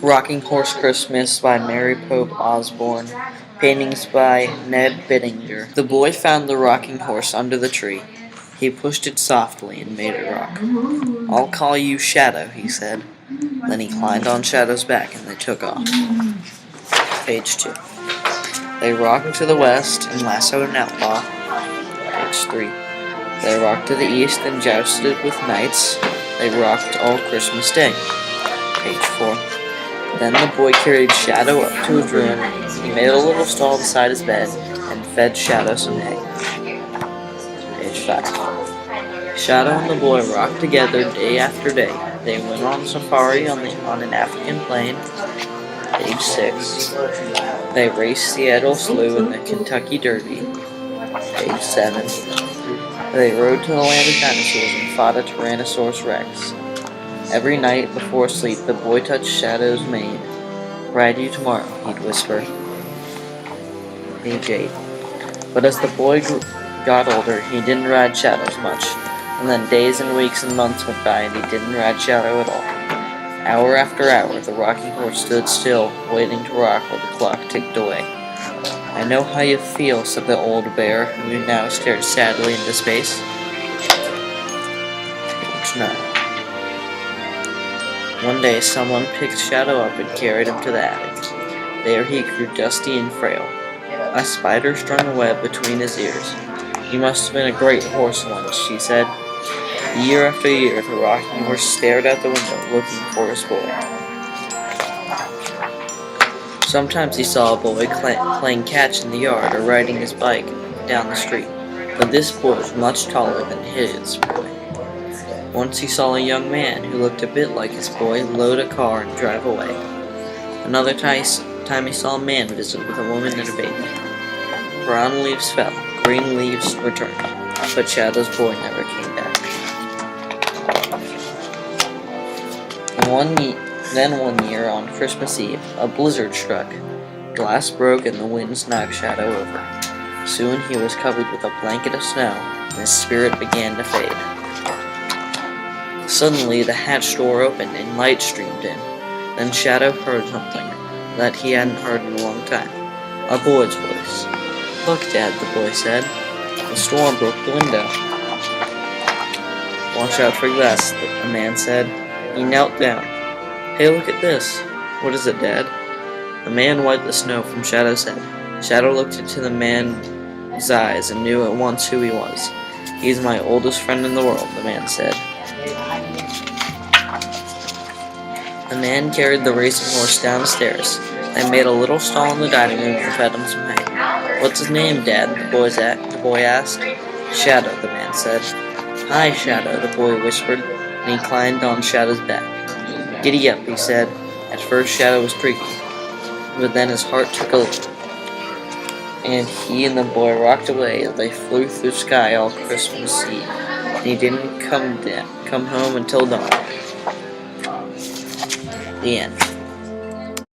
Rocking Horse Christmas by Mary Pope Osborne. Paintings by Ned Bittinger. The boy found the rocking horse under the tree. He pushed it softly and made it rock. "I'll call you Shadow," he said. Then he climbed on Shadow's back and they took off. Page 2. They rocked to the west and lassoed an outlaw. Page 3. They rocked to the east and jousted with knights. They rocked all Christmas Day. Page 4. Then the boy carried Shadow up to his room. He made a little stall beside his bed and fed Shadow some hay. Page 5. Shadow and the boy rocked together day after day. They went on safari on an African plain. Page 6. They raced Seattle Sleigh in the Kentucky Derby. Page 7. They rode to the land of dinosaurs and fought a Tyrannosaurus Rex. Every night before sleep, the boy touched Shadow's mane. "Ride you tomorrow," he'd whisper. Page 8. But as the boy got older, he didn't ride Shadow as much. And then days and weeks and months went by and he didn't ride Shadow at all. Hour after hour, the rocking horse stood still, waiting to rock while the clock ticked away. "I know how you feel," said the old bear, who now stared sadly into space. Page 9. One day, someone picked Shadow up and carried him to the attic. There he grew dusty and frail. A spider strung a web between his ears. "He must have been a great horse once," she said. Year after year, the rocking horse stared out the window, looking for his boy. Sometimes he saw a boy playing catch in the yard or riding his bike down the street, but this boy was much taller than his boy. Once he saw a young man who looked a bit like his boy load a car and drive away. Another time he saw a man visit with a woman and a baby. Brown leaves fell, green leaves returned, but Shadow's boy never came back. Then one year on Christmas Eve, a blizzard struck. Glass broke and the winds knocked Shadow over. Soon he was covered with a blanket of snow, and his spirit began to fade. Suddenly the hatch door opened and light streamed in. Then Shadow heard something that he hadn't heard in a long time. A boy's voice. "Look, Dad," the boy said. "The storm broke the window." "Watch out for glass," the man said. He knelt down. "Hey, look at this." "What is it, Dad?" The man wiped the snow from Shadow's head. Shadow looked into the man's eyes and knew at once who he was. "He's my oldest friend in the world," the man said. The man carried the racing horse downstairs. They made a little stall in the dining room and fed him some hay. "What's his name, Dad?" the boy asked. "Shadow," the man said. "Hi, Shadow," the boy whispered, and he climbed on Shadow's back. "Giddy up," he said. At first Shadow was creaky, but then his heart took a leap, and he and the boy rocked away as they flew through the sky all Christmas Eve. And he didn't come home until dawn. The end.